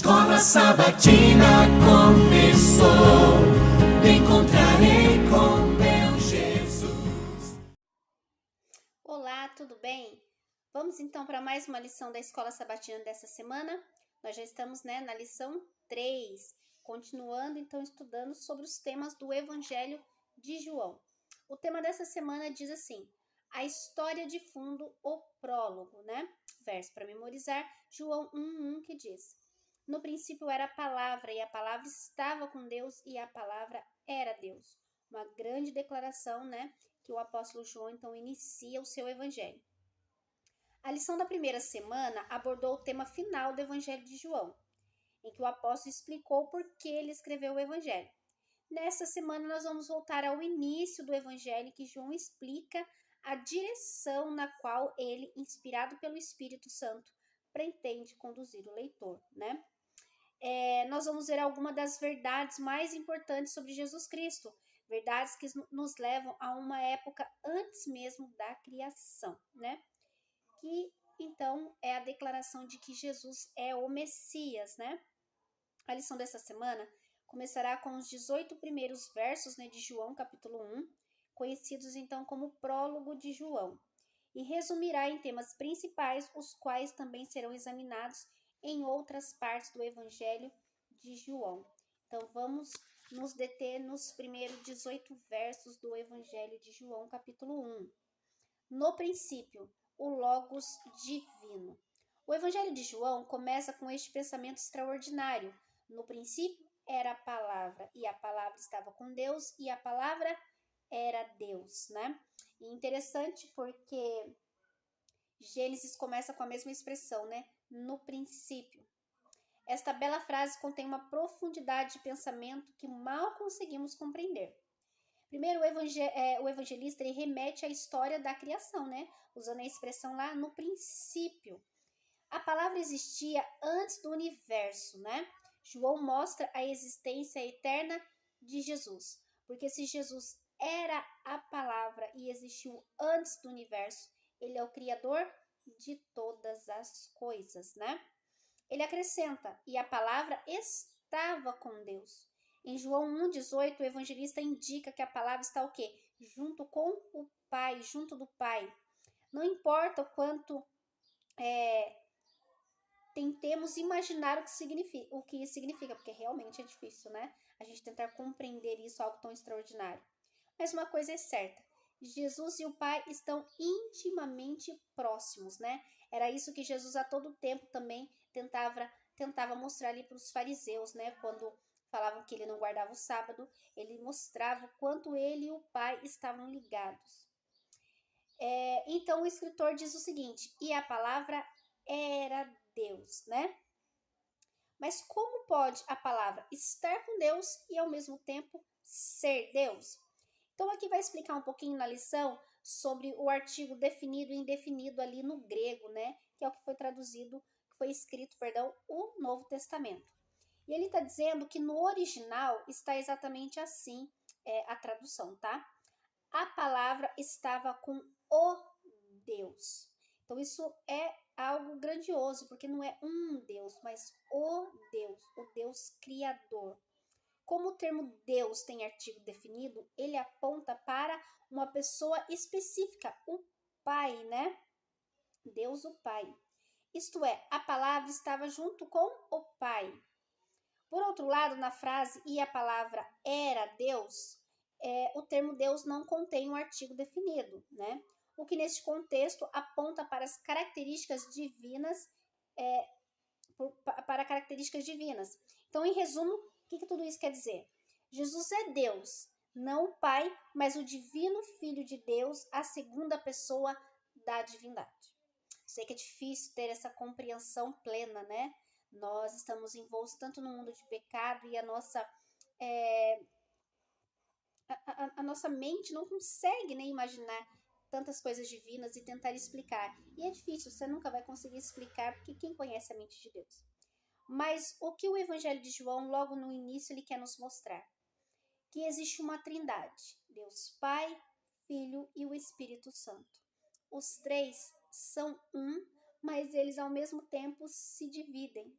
Escola Sabatina começou, me encontrarei com meu Jesus. Olá, tudo bem? Vamos então para mais uma lição da Escola Sabatina dessa semana. Nós já estamos na lição 3, continuando então estudando sobre os temas do Evangelho de João. O tema dessa semana diz assim: a história de fundo, o prólogo, Verso para memorizar, João 1:1, que diz: no princípio era a palavra, e a palavra estava com Deus, e a palavra era Deus. Uma grande declaração, que o apóstolo João então inicia o seu evangelho. A lição da primeira semana abordou o tema final do evangelho de João, em que o apóstolo explicou por que ele escreveu o evangelho. Nesta semana nós vamos voltar ao início do evangelho, que João explica a direção na qual ele, inspirado pelo Espírito Santo, pretende conduzir o leitor, nós vamos ver algumas das verdades mais importantes sobre Jesus Cristo, verdades que nos levam a uma época antes mesmo da criação, que então é a declaração de que Jesus é o Messias, A lição dessa semana começará com os 18 primeiros versos de João, capítulo 1, conhecidos então como prólogo de João, e resumirá em temas principais, os quais também serão examinados em outras partes do Evangelho de João. Então, vamos nos deter nos primeiros 18 versos do Evangelho de João, capítulo 1. No princípio, o Logos divino. O Evangelho de João começa com este pensamento extraordinário. No princípio era a palavra, e a palavra estava com Deus, e a palavra era Deus, E interessante porque Gênesis começa com a mesma expressão, no princípio. Esta bela frase contém uma profundidade de pensamento que mal conseguimos compreender. Primeiro, o evangelista ele remete à história da criação, usando a expressão lá no princípio. A palavra existia antes do universo, João mostra a existência eterna de Jesus, porque se Jesus era a palavra e existiu antes do universo, ele é o criador de todas as coisas, Ele acrescenta, e a palavra estava com Deus. Em João 1,18, o evangelista indica que a palavra está o quê? Junto com o Pai, junto do Pai. Não importa o quanto tentemos imaginar o que significa, porque realmente é difícil, A gente tentar compreender isso, algo tão extraordinário. Mas uma coisa é certa, Jesus e o Pai estão intimamente próximos, Era isso que Jesus a todo tempo também tentava mostrar ali para os fariseus, Quando falavam que ele não guardava o sábado, ele mostrava o quanto ele e o Pai estavam ligados. Então o escritor diz o seguinte: e a palavra era Deus, Mas como pode a palavra estar com Deus e ao mesmo tempo ser Deus? Então aqui vai explicar um pouquinho na lição sobre o artigo definido e indefinido ali no grego, Que é o que foi traduzido, que foi escrito, o Novo Testamento. E ele está dizendo que no original está exatamente assim a tradução, tá? A palavra estava com o Deus. Então isso é algo grandioso, porque não é um Deus, mas o Deus criador. Como o termo Deus tem artigo definido, ele aponta para uma pessoa específica, o Pai, Deus o Pai. Isto é, a palavra estava junto com o Pai. Por outro lado, na frase e a palavra era Deus, o termo Deus não contém um artigo definido, O que neste contexto aponta para as características divinas, Então, em resumo, o que tudo isso quer dizer? Jesus é Deus, não o Pai, mas o divino Filho de Deus, a segunda pessoa da divindade. Sei que é difícil ter essa compreensão plena, Nós estamos envoltos tanto no mundo de pecado e a nossa mente não consegue imaginar tantas coisas divinas e tentar explicar. E é difícil, você nunca vai conseguir explicar, porque quem conhece a mente de Deus? Mas o que o Evangelho de João, logo no início, ele quer nos mostrar? Que existe uma trindade, Deus Pai, Filho e o Espírito Santo. Os três são um, mas eles ao mesmo tempo se dividem,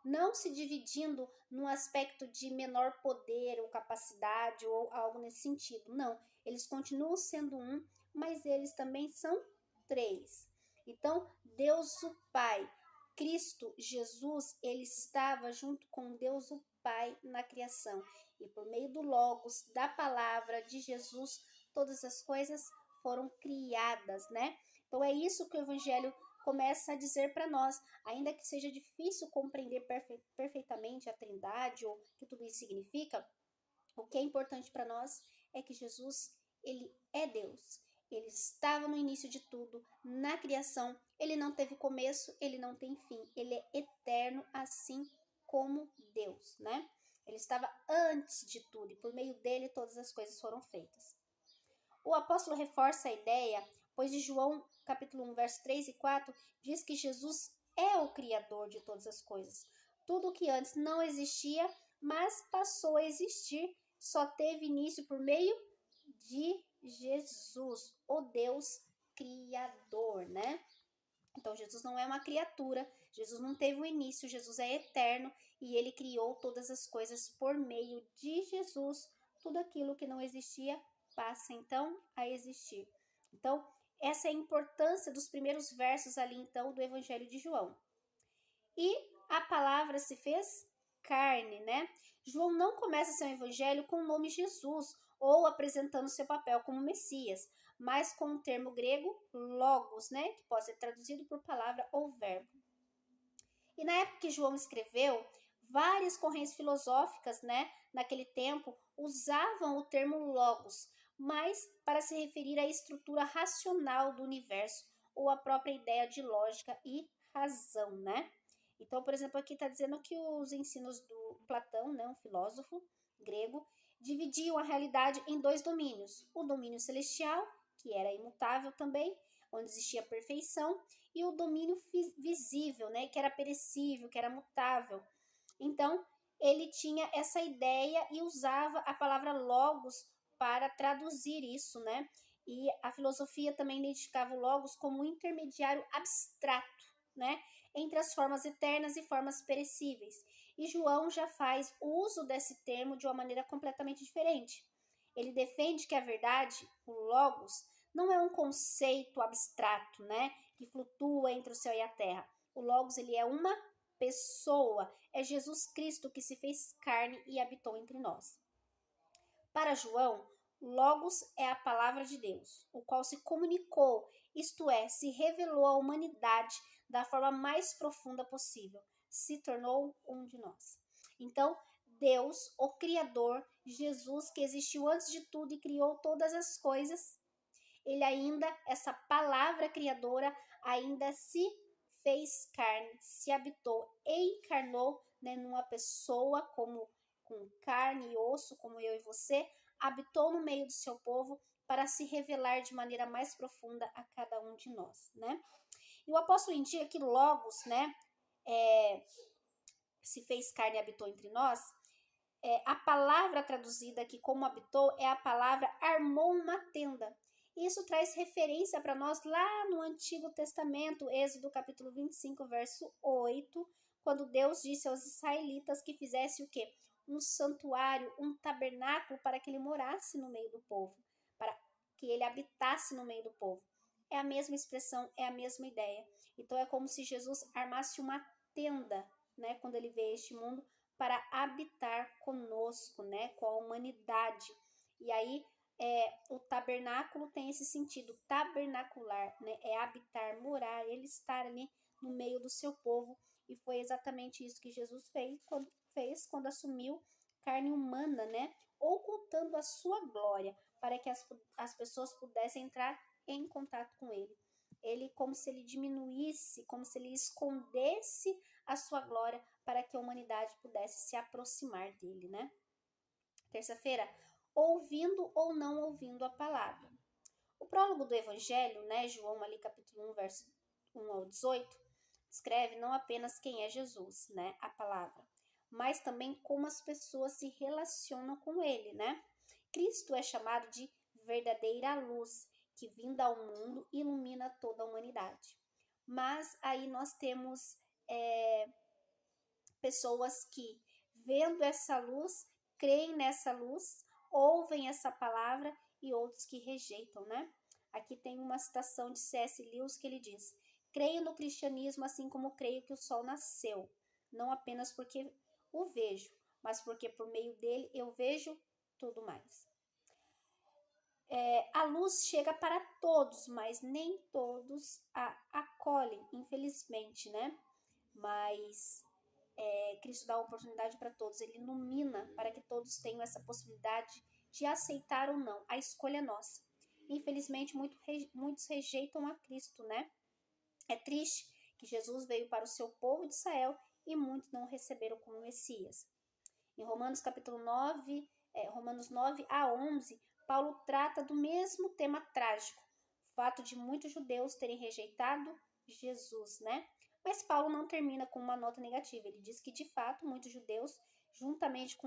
não se dividindo num aspecto de menor poder ou capacidade ou algo nesse sentido. Não, eles continuam sendo um, mas eles também são três. Então, Deus o Pai, Cristo Jesus, ele estava junto com Deus o Pai na criação. E por meio do Logos, da palavra de Jesus, todas as coisas foram criadas, né? Então é isso que o Evangelho começa a dizer para nós, ainda que seja difícil compreender perfeitamente a Trindade ou o que tudo isso significa, o que é importante para nós é que Jesus, ele é Deus. Ele estava no início de tudo, na criação, ele não teve começo, ele não tem fim, ele é eterno, assim como Deus, né? Ele estava antes de tudo e por meio dele todas as coisas foram feitas. O apóstolo reforça a ideia, pois em João capítulo 1, verso 3 e 4, diz que Jesus é o Criador de todas as coisas. Tudo que antes não existia, mas passou a existir, só teve início por meio de Jesus, o Deus Criador, né? Então, Jesus não é uma criatura, Jesus não teve um início, Jesus é eterno e ele criou todas as coisas por meio de Jesus. Tudo aquilo que não existia passa então a existir. Então, essa é a importância dos primeiros versos ali então do Evangelho de João. E a palavra se fez carne, né? João não começa seu evangelho com o nome Jesus ou apresentando seu papel como Messias, mas com o termo grego logos, né? Que pode ser traduzido por palavra ou verbo. E na época que João escreveu, várias correntes filosóficas, né, naquele tempo, usavam o termo logos, mas para se referir à estrutura racional do universo ou à própria ideia de lógica e razão, né? Então, por exemplo, aqui está dizendo que os ensinos do Platão, né, um filósofo grego, dividiam a realidade em dois domínios. O domínio celestial, que era imutável também, onde existia perfeição, e o domínio visível, né, que era perecível, que era mutável. Então, ele tinha essa ideia e usava a palavra logos para traduzir isso, né? E a filosofia também identificava o logos como um intermediário abstrato, né, entre as formas eternas e formas perecíveis. E João já faz uso desse termo de uma maneira completamente diferente. Ele defende que a verdade, o logos, não é um conceito abstrato, né, que flutua entre o céu e a terra. O logos, ele é uma pessoa, é Jesus Cristo que se fez carne e habitou entre nós. Para João, logos é a palavra de Deus, o qual se comunicou, isto é, se revelou à humanidade da forma mais profunda possível, se tornou um de nós. Então, Deus, o Criador, Jesus, que existiu antes de tudo e criou todas as coisas, ele ainda, essa palavra criadora, ainda se fez carne, se habitou, encarnou, né, numa pessoa com carne e osso, como eu e você, habitou no meio do seu povo para se revelar de maneira mais profunda a cada um de nós, né? E o apóstolo indica que Logos, né, se fez carne e habitou entre nós. A palavra traduzida aqui como habitou é a palavra armou uma tenda. Isso traz referência para nós lá no Antigo Testamento, Êxodo capítulo 25, verso 8, quando Deus disse aos israelitas que fizesse o quê? Um santuário, um tabernáculo para que ele morasse no meio do povo, para que ele habitasse no meio do povo. É a mesma expressão, é a mesma ideia. Então é como se Jesus armasse uma tenda, né, quando ele veio a este mundo, para habitar conosco, né, com a humanidade. E aí o tabernáculo tem esse sentido tabernacular, né, é habitar, morar, ele estar ali no meio do seu povo. E foi exatamente isso que Jesus fez quando assumiu carne humana, né, ocultando a sua glória, para que as pessoas pudessem entrar em contato com ele. Ele, como se ele diminuísse, como se ele escondesse a sua glória para que a humanidade pudesse se aproximar dele, né? Terça-feira, ouvindo ou não ouvindo a palavra. O prólogo do Evangelho, né, João ali capítulo 1, verso 1 ao 18, descreve não apenas quem é Jesus, né, a palavra, mas também como as pessoas se relacionam com ele, né? Cristo é chamado de verdadeira luz, que vinda ao mundo ilumina toda a humanidade. Mas aí nós temos pessoas que, vendo essa luz, creem nessa luz, ouvem essa palavra, e outros que rejeitam, né? Aqui tem uma citação de C.S. Lewis que ele diz: creio no cristianismo assim como creio que o sol nasceu, não apenas porque o vejo, mas porque por meio dele eu vejo tudo mais. A luz chega para todos, mas nem todos a acolhem, infelizmente, né? Mas Cristo dá a oportunidade para todos, ele ilumina para que todos tenham essa possibilidade de aceitar ou não, a escolha é nossa. Infelizmente, muitos rejeitam a Cristo, né? É triste que Jesus veio para o seu povo de Israel e muitos não o receberam como Messias. Em Romanos capítulo 9, Romanos 9 a 11, Paulo trata do mesmo tema trágico, o fato de muitos judeus terem rejeitado Jesus, né? Mas Paulo não termina com uma nota negativa, ele diz que de fato muitos judeus, juntamente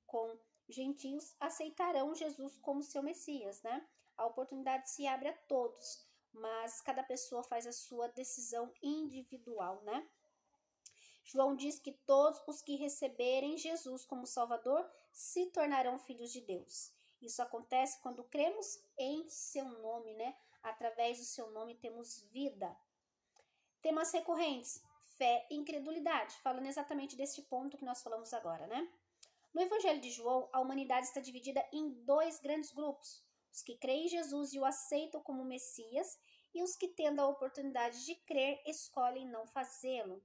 com gentios, aceitarão Jesus como seu Messias, né? A oportunidade se abre a todos, mas cada pessoa faz a sua decisão individual, né? João diz que todos os que receberem Jesus como Salvador se tornarão filhos de Deus. Isso acontece quando cremos em seu nome, né? Através do seu nome temos vida. Temas recorrentes: fé e incredulidade, falando exatamente deste ponto que nós falamos agora, né? No Evangelho de João, a humanidade está dividida em dois grandes grupos: os que creem em Jesus e o aceitam como Messias, e os que, tendo a oportunidade de crer, escolhem não fazê-lo.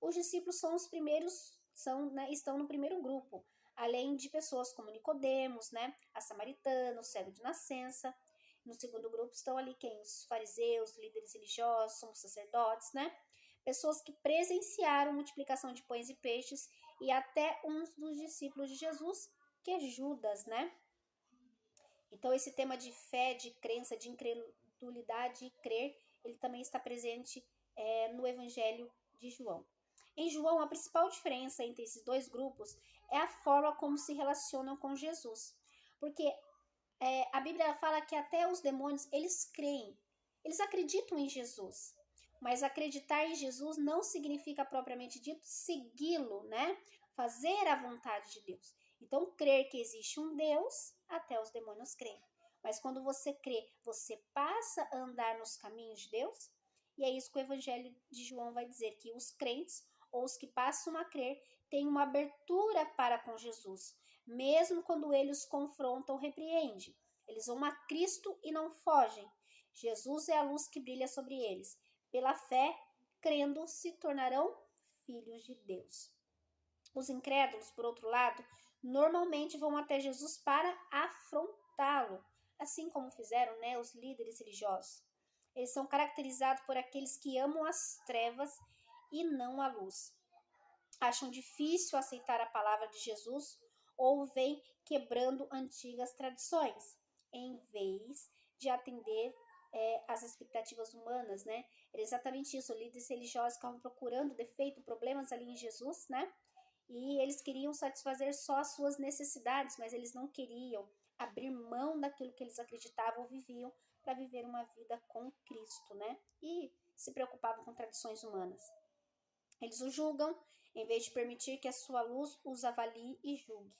Os discípulos são os primeiros, estão no primeiro grupo, além de pessoas como Nicodemos, né, a samaritana, o cego de nascença. No segundo grupo estão ali quem? Os fariseus, líderes religiosos, somos sacerdotes, né? Pessoas que presenciaram multiplicação de pães e peixes, e até um dos discípulos de Jesus, que é Judas, né? Então esse tema de fé, de crença, de incredulidade e crer, ele também está presente no Evangelho de João. Em João, a principal diferença entre esses dois grupos é a forma como se relacionam com Jesus. Porque a Bíblia fala que até os demônios, eles creem, eles acreditam em Jesus. Mas acreditar em Jesus não significa propriamente dito segui-lo, né? Fazer a vontade de Deus. Então, crer que existe um Deus, até os demônios creem. Mas quando você crê, você passa a andar nos caminhos de Deus? E é isso que o Evangelho de João vai dizer, que os crentes, ou os que passam a crer, têm uma abertura para com Jesus, mesmo quando ele os confronta ou repreende. Eles vão a Cristo e não fogem. Jesus é a luz que brilha sobre eles. Pela fé, crendo, se tornarão filhos de Deus. Os incrédulos, por outro lado, normalmente vão até Jesus para afrontá-lo, assim como fizeram, né, os líderes religiosos. Eles são caracterizados por aqueles que amam as trevas e não a luz. Acham difícil aceitar a palavra de Jesus ou vêm quebrando antigas tradições, em vez de atender às expectativas humanas, né? Era exatamente isso, líderes religiosos estavam procurando defeito, problemas ali em Jesus, né? E eles queriam satisfazer só as suas necessidades, mas eles não queriam abrir mão daquilo que eles acreditavam ou viviam para viver uma vida com Cristo, né? E se preocupavam com tradições humanas. Eles o julgam, em vez de permitir que a sua luz os avalie e julgue.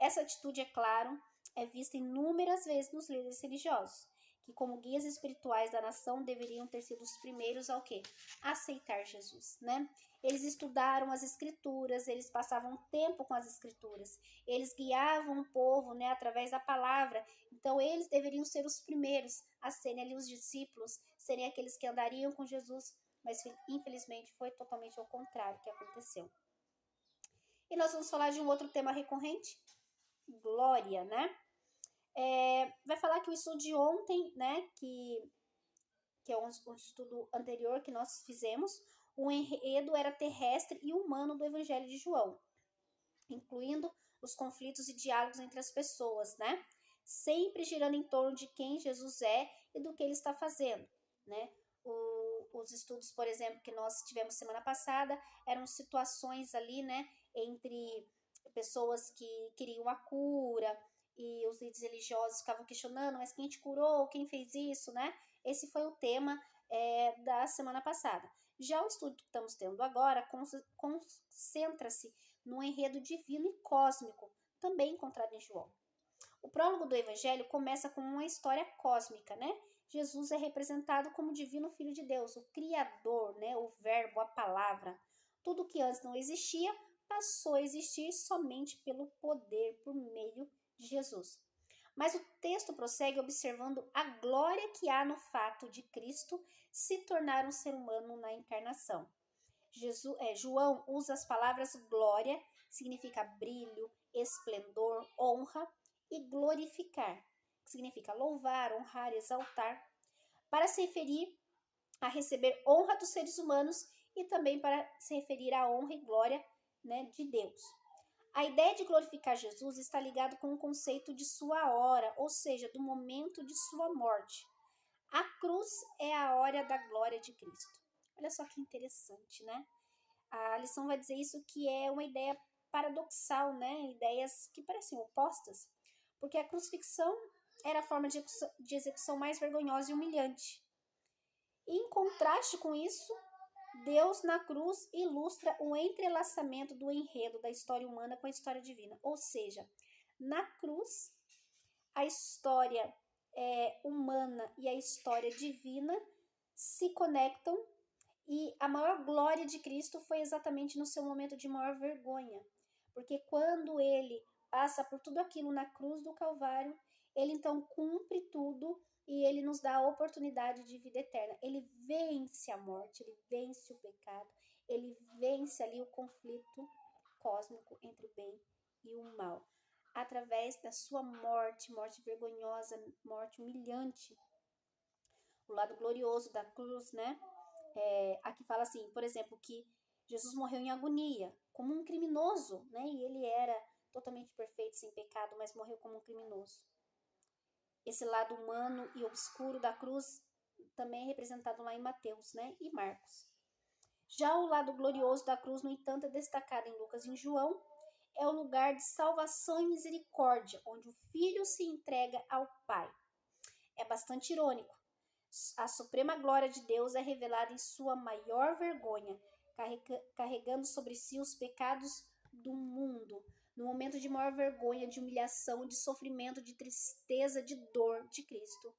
Essa atitude, é claro, é vista inúmeras vezes nos líderes religiosos, que como guias espirituais da nação deveriam ter sido os primeiros ao quê? Aceitar Jesus, né? Eles estudaram as escrituras, eles passavam tempo com as escrituras, eles guiavam o povo, né, através da palavra. Então eles deveriam ser os primeiros a serem ali os discípulos, serem aqueles que andariam com Jesus, mas infelizmente foi totalmente ao contrário que aconteceu. E nós vamos falar de um outro tema recorrente, glória, né? Vai falar que o estudo de ontem, né, que é um estudo anterior que nós fizemos, o enredo era terrestre e humano do Evangelho de João, incluindo os conflitos e diálogos entre as pessoas, né? Sempre girando em torno de quem Jesus é e do que ele está fazendo, né? Os estudos, por exemplo, que nós tivemos semana passada, eram situações ali, né, entre pessoas que queriam a cura, e os líderes religiosos ficavam questionando, mas quem te curou, quem fez isso, né? Esse foi o tema da semana passada. Já o estudo que estamos tendo agora concentra-se no enredo divino e cósmico, também encontrado em João. O prólogo do Evangelho começa com uma história cósmica, né? Jesus é representado como o divino Filho de Deus, o Criador, né? O Verbo, a Palavra. Tudo que antes não existia passou a existir somente pelo poder, por meio de Jesus. Mas o texto prossegue observando a glória que há no fato de Cristo se tornar um ser humano na encarnação. João usa as palavras glória, significa brilho, esplendor, honra, e glorificar, que significa louvar, honrar, exaltar, para se referir a receber honra dos seres humanos e também para se referir à honra e glória, né, de Deus. A ideia de glorificar Jesus está ligada com o conceito de sua hora, ou seja, do momento de sua morte. A cruz é a hora da glória de Cristo. Olha só que interessante, né? A lição vai dizer isso, que é uma ideia paradoxal, né? Ideias que parecem opostas, porque a crucifixão era a forma de execução mais vergonhosa e humilhante. E, em contraste com isso, Deus na cruz ilustra o entrelaçamento do enredo da história humana com a história divina. Ou seja, na cruz, a história humana e a história divina se conectam, e a maior glória de Cristo foi exatamente no seu momento de maior vergonha. Porque quando ele passa por tudo aquilo na cruz do Calvário, ele então cumpre tudo e ele nos dá a oportunidade de vida eterna. Ele vence a morte, ele vence o pecado, ele vence ali o conflito cósmico entre o bem e o mal. Através da sua morte vergonhosa, morte humilhante. O lado glorioso da cruz, né? Aqui fala assim, por exemplo, que Jesus morreu em agonia, como um criminoso, né? E ele era totalmente perfeito, sem pecado, mas morreu como um criminoso. Esse lado humano e obscuro da cruz também é representado lá em Mateus, né? E Marcos. Já o lado glorioso da cruz, no entanto, é destacado em Lucas e em João. É o lugar de salvação e misericórdia, onde o Filho se entrega ao Pai. É bastante irônico. A suprema glória de Deus é revelada em sua maior vergonha, carregando sobre si os pecados do mundo. No momento de maior vergonha, de humilhação, de sofrimento, de tristeza, de dor de Cristo,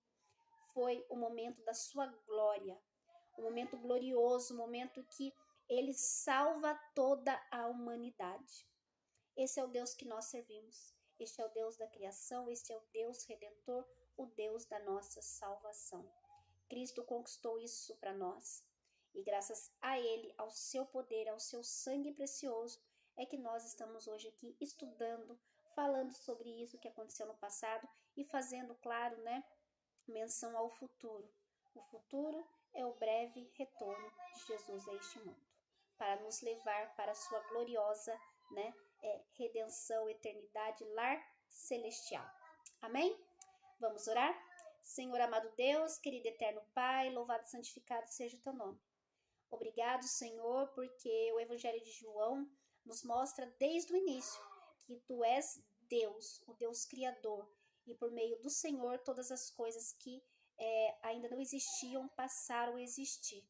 foi o momento da sua glória, o momento glorioso, o momento que ele salva toda a humanidade. Esse é o Deus que nós servimos. Este é o Deus da criação, este é o Deus redentor, o Deus da nossa salvação. Cristo conquistou isso para nós. E graças a Ele, ao seu poder, ao seu sangue precioso, é que nós estamos hoje aqui estudando, falando sobre isso que aconteceu no passado e fazendo, claro, né, menção ao futuro. O futuro é o breve retorno de Jesus a este mundo, para nos levar para a sua gloriosa, né, redenção, eternidade, lar celestial. Amém? Vamos orar? Senhor amado Deus, querido eterno Pai, louvado e santificado seja o teu nome. Obrigado, Senhor, porque o Evangelho de João nos mostra desde o início que tu és Deus, o Deus Criador, e por meio do Senhor todas as coisas que ainda não existiam passaram a existir.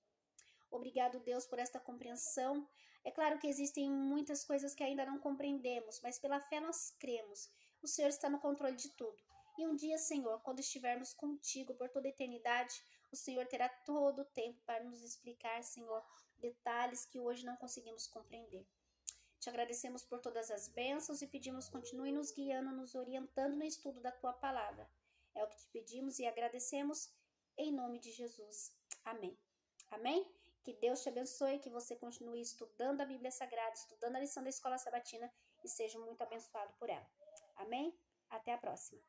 Obrigado, Deus, por esta compreensão. É claro que existem muitas coisas que ainda não compreendemos, mas pela fé nós cremos. O Senhor está no controle de tudo. E um dia, Senhor, quando estivermos contigo por toda a eternidade, o Senhor terá todo o tempo para nos explicar, Senhor, detalhes que hoje não conseguimos compreender. Te agradecemos por todas as bênçãos e pedimos continue nos guiando, nos orientando no estudo da tua palavra. É o que te pedimos e agradecemos em nome de Jesus. Amém. Amém? Que Deus te abençoe, que você continue estudando a Bíblia Sagrada, estudando a lição da Escola Sabatina e seja muito abençoado por ela. Amém? Até a próxima.